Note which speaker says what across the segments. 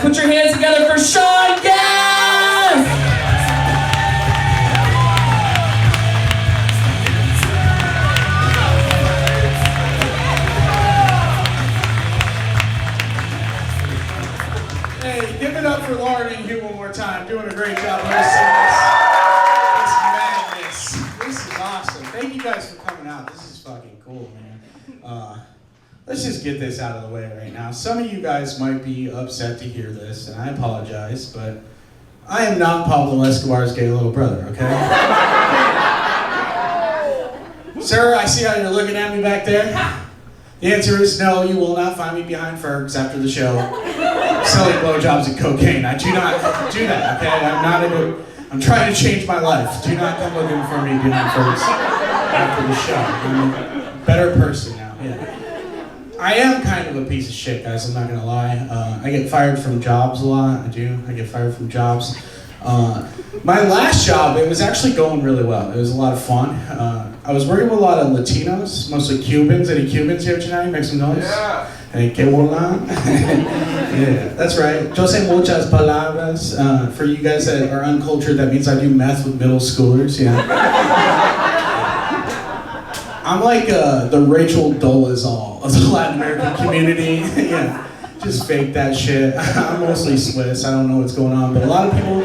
Speaker 1: Put your hands together for Sean Gass!
Speaker 2: Hey, give it up for Lauren and Hugh one more time. Doing a great job hosting this. This madness. This is awesome. Thank you guys for coming out. This is fucking cool, man. Let's just get this out of the way right now. Some of you guys might be upset to hear this, and I apologize, but I am not Pablo Escobar's gay little brother, okay? Sir, I see how you're looking at me back there. The answer is no, you will not find me behind Fergs after the show selling blowjobs and cocaine. I do not do that, okay? I'm trying to change my life. Do not come looking for me behind Fergs after the show. I'm a better person now, yeah. I am kind of a piece of shit, guys, I'm not gonna lie. I get fired from jobs a lot, I get fired from jobs. My last job, it was actually going really well. It was a lot of fun. I was working with a lot of Latinos, mostly Cubans. Any Cubans here tonight? Make some noise.
Speaker 3: Yeah.
Speaker 2: Hey, que hola. Yeah, that's right. Yo sé muchas palabras. For you guys that are uncultured, that means I do meth with middle schoolers, yeah. I'm like the Rachel Dolezal of the Latin American community. Yeah, just fake that shit. I'm mostly Swiss. I don't know what's going on, but a lot of people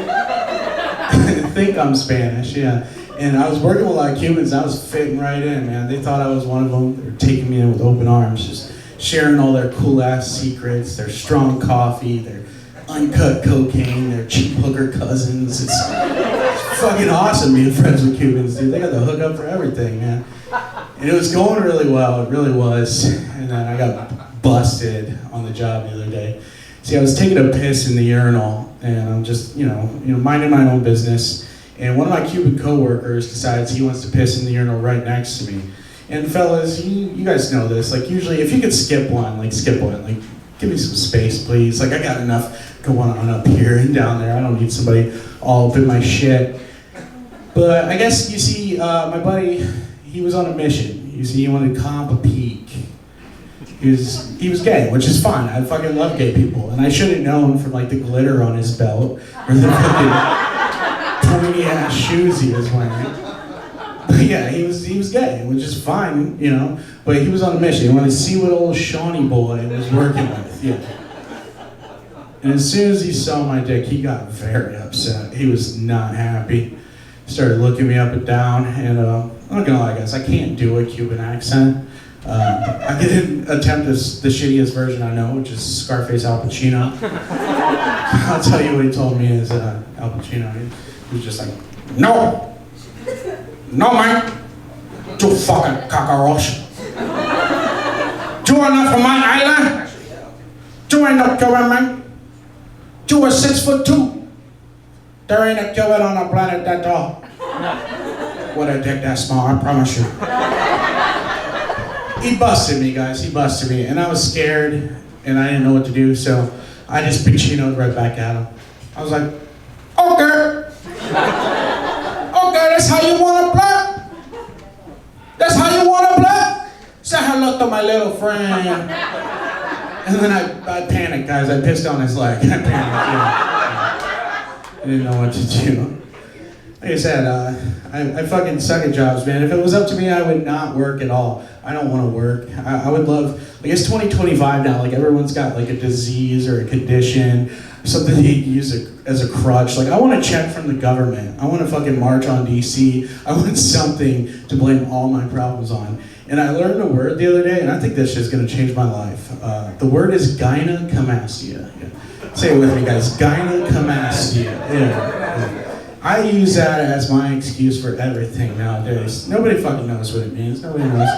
Speaker 2: think I'm Spanish. Yeah, and I was working with a lot of Cubans. I was fitting right in, man. They thought I was one of them. They were taking me in with open arms, just sharing all their cool ass secrets, their strong coffee, their uncut cocaine, their cheap hooker cousins. It's fucking awesome being friends with Cubans, dude. They got the hookup for everything, man. And it was going really well, it really was. And then I got busted on the job the other day. See, I was taking a piss in the urinal, and I'm just, minding my own business. And one of my Cuban coworkers decides he wants to piss in the urinal right next to me. And fellas, you guys know this. Like, usually, if you could skip one. Like, give me some space, please. Like, I got enough going on up here and down there. I don't need somebody all up in my shit. But I guess, you see, my buddy, he was on a mission. You see, he wanted to comp a peak. He was gay, which is fine. I fucking love gay people. And I should have known from like the glitter on his belt or the fucking pointy ass shoes he was wearing. But yeah, he was gay, which is fine, But he was on a mission. He wanted to see what old Shawnee boy was working with. Yeah. And as soon as he saw my dick, he got very upset. He was not happy. Started looking me up and down, and I'm not gonna lie, guys, I can't do a Cuban accent. I can attempt the shittiest version I know, which is Scarface Al Pacino. I'll tell you what he told me is Al Pacino. He was just like, no, man, you fucking cockroach. You are not from my island. You ain't no Cuban, man. You are 6'2". There ain't a Cuban on the planet that tall. What a dick that small, I promise you. He busted me, guys, he busted me. And I was scared, and I didn't know what to do, so I just Pacino'd right back at him. I was like, okay. Okay, that's how you wanna play? That's how you wanna play? Say hello to my little friend. And then I panicked, guys, I pissed on his leg. I panicked, I didn't know what to do. Like I said, I fucking suck at jobs, man. If it was up to me, I would not work at all. I don't want to work. I would love, like, it's 2025 now, like everyone's got like a disease or a condition, something they use as a crutch. Like, I want a check from the government. I want to fucking march on DC. I want something to blame all my problems on. And I learned a word the other day, and I think this shit's gonna change my life. The word is gynecomastia. Yeah. Say it with me, guys. Gynecomastia. Yeah. I use that as my excuse for everything nowadays. Nobody fucking knows what it means. Nobody knows.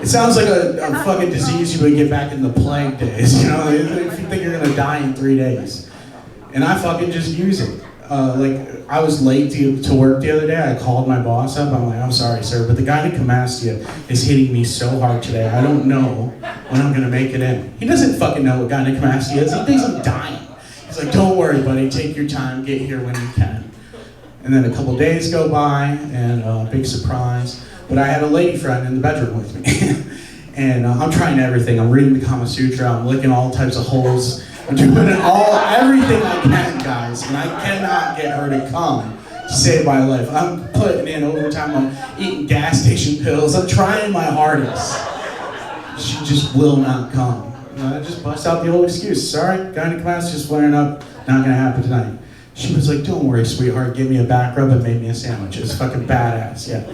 Speaker 2: It sounds like a fucking disease you would get back in the plague days. If you think you're gonna die in 3 days. And I fucking just use it. I was late to work the other day. I called my boss up. I'm like, I'm sorry, sir, but the gynecomastia is hitting me so hard today. I don't know when I'm gonna make it in. He doesn't fucking know what gynecomastia is. He thinks I'm dying. He's like, don't worry, buddy, take your time, get here when you can. And then a couple days go by, and big surprise. But I had a lady friend in the bedroom with me. And I'm trying everything. I'm reading the Kama Sutra, I'm licking all types of holes I'm doing everything I can, guys, and I cannot get her to come to save my life. I'm putting in overtime, I'm eating gas station pills, I'm trying my hardest. She just will not come. I just bust out the old excuse. Sorry, gynecomastia just flaring up, not gonna happen tonight. She was like, don't worry, sweetheart, give me a back rub and made me a sandwich. It's fucking badass, yeah.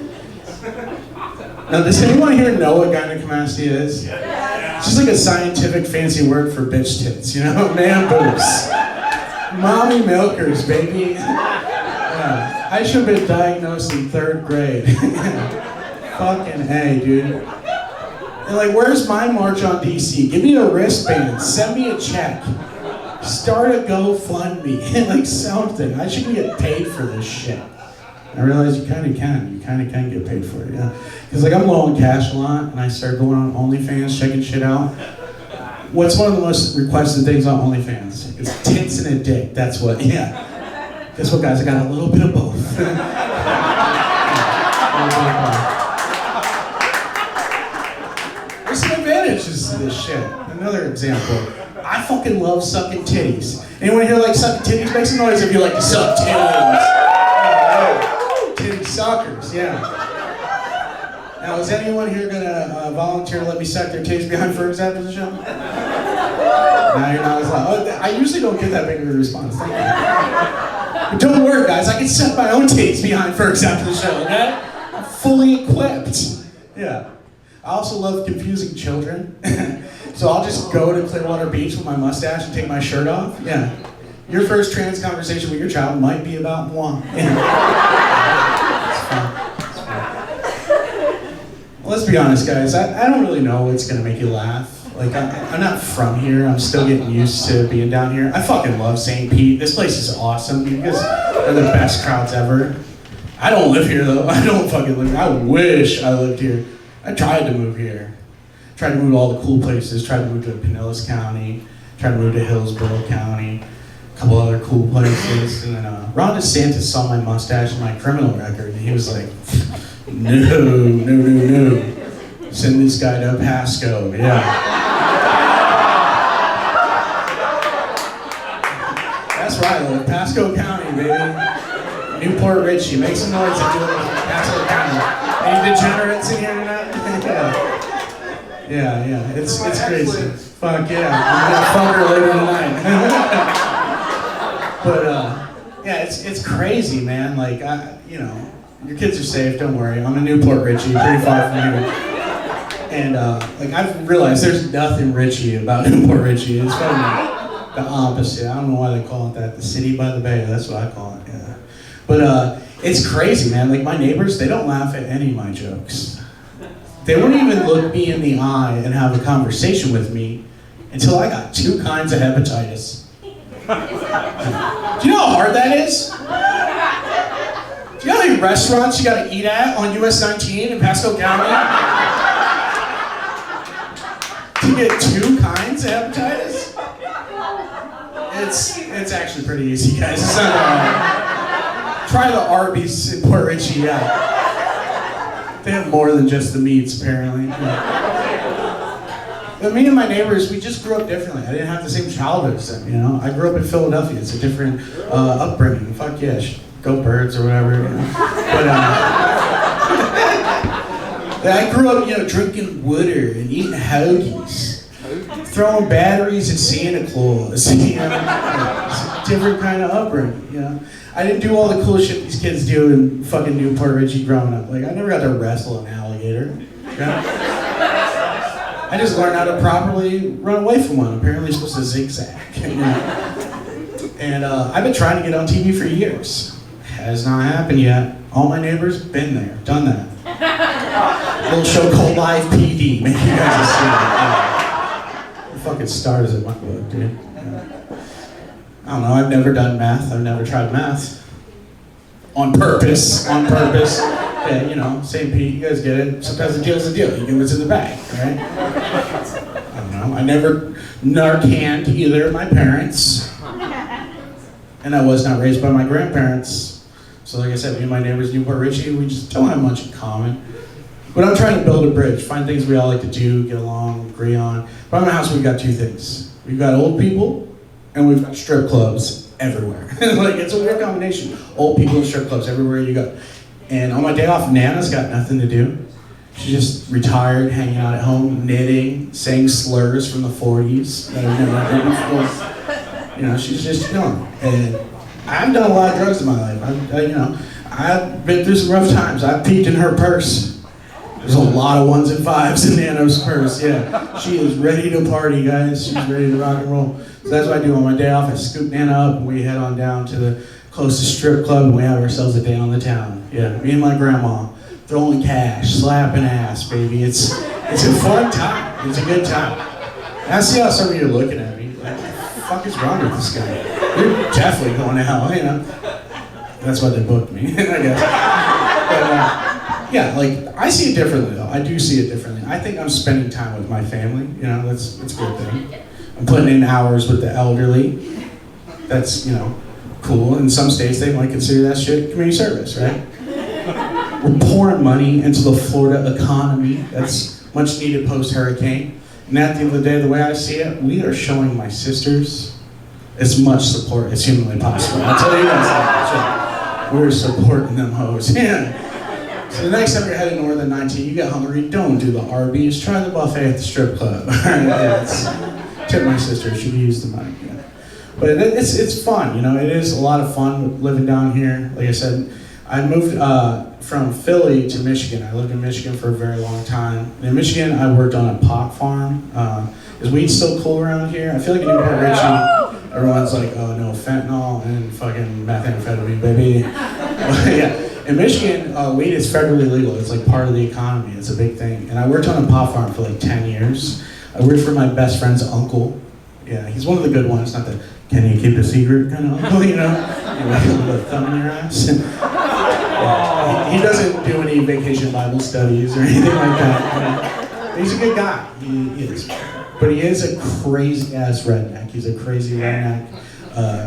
Speaker 2: Now, does anyone here know what gynecomastia is? It's just like a scientific fancy word for bitch tits, you know? Man boobs. Mommy milkers, baby. Yeah. I should have been diagnosed in 3rd grade. Fucking A, dude. And like, where's my march on DC? Give me a wristband, send me a check. Start a GoFundMe, like something. I should get paid for this shit. I realize you kind of can get paid for it, yeah. Because like I'm low on cash a lot, and I started going on OnlyFans, checking shit out. What's one of the most requested things on OnlyFans? It's tits and a dick, that's what, yeah. Guess what, guys, I got a little bit of both. There's some advantages to this shit. Another example, I fucking love sucking titties. Anyone here like sucking titties? Make some noise if you like to suck titties. Titty suckers, yeah. Now, is anyone here gonna volunteer to let me suck their titties behind Fergs after the show? Now you're not as loud. Oh, I usually don't get that big of a response. Thank you. But don't worry, guys. I can suck my own titties behind Fergs after the show. Okay? I'm fully equipped. Yeah. I also love confusing children. So I'll just go to Clearwater Beach with my mustache and take my shirt off. Yeah. Your first trans conversation with your child might be about moi. Yeah. It's fun. It's fun. Well, let's be honest, guys. I don't really know what's gonna make you laugh. Like, I'm not from here. I'm still getting used to being down here. I fucking love St. Pete. This place is awesome. You guys are the best crowds ever. I don't live here, though. I don't fucking live here. I wish I lived here. I tried to move here. Tried to move to all the cool places. Tried to move to Pinellas County. Tried to move to Hillsborough County. A couple other cool places. And then Ron DeSantis saw my mustache and my criminal record, and he was like, no. Send this guy to Pasco. Yeah. That's right, I live Pasco County, baby. Newport Richie. Make some noise if you live in Pasco County. Any degenerates in here tonight? Yeah. It's crazy. Fuck yeah. I'm gonna fuck her later tonight. But yeah, it's crazy, man. Like your kids are safe. Don't worry. I'm in Newport Richie, pretty far from here. And like I've realized there's nothing Richie about Newport Richie. It's funny. The opposite. I don't know why they call it that. The city by the bay. That's what I call it. Yeah. But it's crazy, man. Like my neighbors, they don't laugh at any of my jokes. They wouldn't even look me in the eye and have a conversation with me until I got 2 kinds of hepatitis. Do you know how hard that is? Do you know how many restaurants you gotta eat at on US 19 in Pasco County? To get 2 kinds of hepatitis? It's actually pretty easy, guys. It's not hard. Try the Arby's in Port Richie, yeah. They have more than just the meats, apparently. Yeah. But me and my neighbors, we just grew up differently. I didn't have the same childhood as them, you know? I grew up in Philadelphia. It's a different upbringing. Fuck yeah, go Birds or whatever. You know? But I grew up, drinking water and eating hoagies. Throwing batteries at Santa Claus, It's a different kind of upbringing, I didn't do all the cool shit these kids do in fucking Newport Richie growing up. Like, I never got to wrestle an alligator. I just learned how to properly run away from one. Apparently, you're supposed to zigzag. And I've been trying to get on TV for years. Has not happened yet. All my neighbors, been there, done that. A little show called Live PD. Maybe you guys have seen it. Fucking stars in my book, dude. I don't know, I've never done math. I've never tried math. On purpose. Yeah, St. Pete, you guys get it. Sometimes the deal's a deal. You get what's in the bag, right? I don't know. I never Narcaned either of my parents. And I was not raised by my grandparents. So like I said, me and my neighbors in Newport Richie, we just don't have much in common. But I'm trying to build a bridge, find things we all like to do, get along, agree on. But in my house, we've got 2 things. We've got old people, and we've got strip clubs everywhere. Like, it's a weird combination. Old people in strip clubs everywhere you go. And on my day off, Nana's got nothing to do. She's just retired, hanging out at home, knitting, saying slurs from the 40s that I've never heard before. You know, she's just chilling. And I've done a lot of drugs in my life. I've been through some rough times. I've peeked in her purse. There's a lot of 1s and 5s in Nano's purse, yeah. She is ready to party, guys. She's ready to rock and roll. So that's what I do on my day off. I scoop Nana up and we head on down to the closest strip club and we have ourselves a day on the town. Yeah, me and my grandma, throwing cash, slapping ass, baby. It's a fun time. It's a good time. And I see how some of you are looking at me. Like, what the fuck is wrong with this guy? You're definitely going to hell, you know? That's why they booked me, I guess. But, yeah, like, I see it differently, though. I do see it differently. I think I'm spending time with my family. You know, that's a good thing. I'm putting in hours with the elderly. That's, you know, cool. In some states, they might consider that shit community service, right? We're pouring money into the Florida economy. That's much needed post-hurricane. And at the end of the day, the way I see it, we are showing my sisters as much support as humanly possible. I'll tell you guys that. We're supporting them hoes. Yeah. So the next time you're heading north at 19, you get hungry, don't do the Arby's, try the buffet at the strip club. Tip my sister, she used the money. Yeah. But it's fun, you know, it is a lot of fun living down here. Like I said, I moved from Philly to Michigan. I lived in Michigan for a very long time. In Michigan, I worked on a pot farm. Is weed still cool around here? I feel like in Newport Richie, everyone's like, oh no, fentanyl and fucking methamphetamine, baby. But, yeah. In Michigan, weed is federally legal. It's like part of the economy. It's a big thing. And I worked on a pot farm for like 10 years. I worked for my best friend's uncle. Yeah, he's one of the good ones, not the can you keep a secret kind of uncle, you know? You like a little thumb in your ass. Yeah. He doesn't do any vacation Bible studies or anything like that. He's a good guy. He is. But he is a crazy ass redneck. He's a crazy redneck.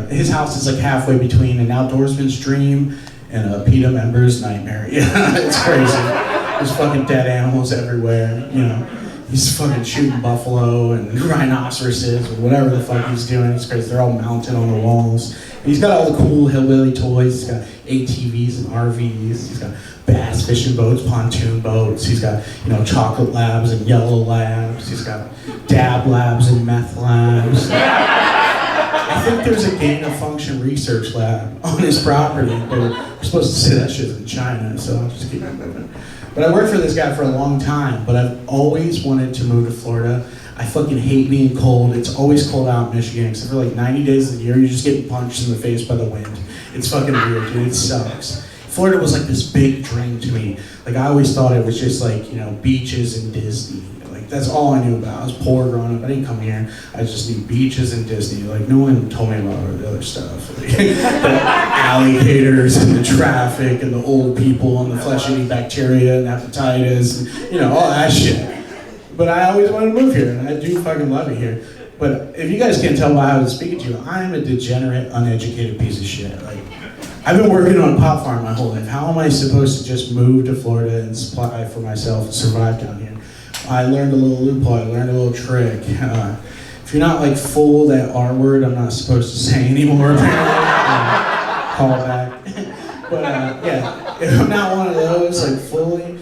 Speaker 2: His house is like halfway between an outdoorsman's dream and a PETA member's nightmare. Yeah, it's crazy. There's fucking dead animals everywhere, you know. He's fucking shooting buffalo and rhinoceroses or whatever the fuck he's doing. It's crazy. They're all mounted on the walls. And he's got all the cool hillbilly toys. He's got ATVs and RVs. He's got bass fishing boats, pontoon boats. He's got, you know, chocolate labs and yellow labs. He's got dab labs and meth labs. I think there's a gain of function research lab on his property, but we're supposed to say that shit's in China, so I'll just keep it moving. But I worked for this guy for a long time, but I've always wanted to move to Florida. I fucking hate being cold. It's always cold out in Michigan, except for like 90 days of the year, you're just getting punched in the face by the wind. It's fucking weird, dude. It sucks. Florida was like this big dream to me. Like, I always thought it was just like, you know, beaches and Disney. Like, that's all I knew about. I was poor growing up. I didn't come here. I just knew beaches and Disney. Like, no one told me about the other stuff. Like, the alligators and the traffic and the old people and the flesh-eating bacteria and hepatitis and, you know, all that shit. But I always wanted to move here, and I do fucking love it here. But if you guys can't tell by how I was speaking to you, I am a degenerate, uneducated piece of shit. Like, I've been working on a pot farm my whole life. How am I supposed to just move to Florida and supply for myself and survive down here? I learned a little loophole, I learned a little trick. If you're not like full that R word, I'm not supposed to say anymore, apparently. Call back. But yeah, if I'm not one of those, like fully,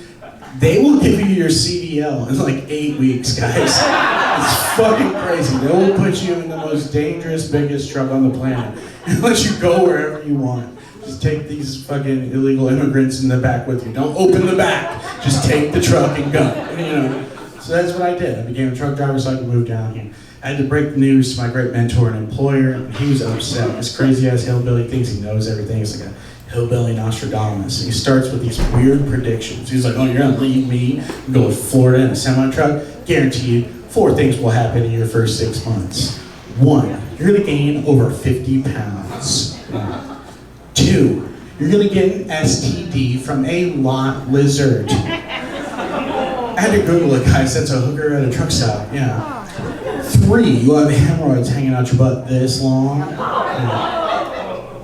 Speaker 2: they will give you your CDL in like 8 weeks, guys. It's fucking crazy. They will put you in the most dangerous, biggest truck on the planet and let you go wherever you want. Just take these fucking illegal immigrants in the back with you. Don't open the back. Just take the truck and go. You know. So that's what I did. I became a truck driver so I could move down here. I had to break the news to my great mentor and employer, and he was upset. This crazy-ass hillbilly thinks he knows everything. He's like a hillbilly Nostradamus. And he starts with these weird predictions. He's like, oh, you're gonna leave me and go to Florida in a semi-truck? Guaranteed, 4 things will happen in your first 6 months. 1, you're gonna gain over 50 pounds. 2, you're gonna get an STD from a lot lizard. I had to Google it, guys. That's a hooker at a truck stop. Yeah. 3, you'll have hemorrhoids hanging out your butt this long. Yeah.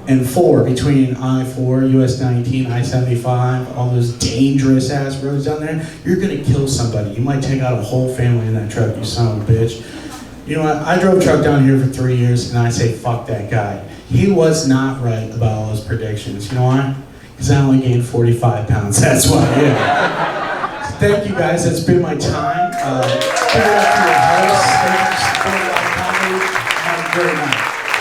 Speaker 2: And 4, between I-4, US 19, I-75, all those dangerous ass roads down there, you're gonna kill somebody. You might take out a whole family in that truck, you son of a bitch. You know what? I drove truck down here for 3 years, and I say, fuck that guy. He was not right about all his predictions. You know why? Because I only gained 45 pounds. That's why, yeah. So thank you guys. That's been my time. Give it up to your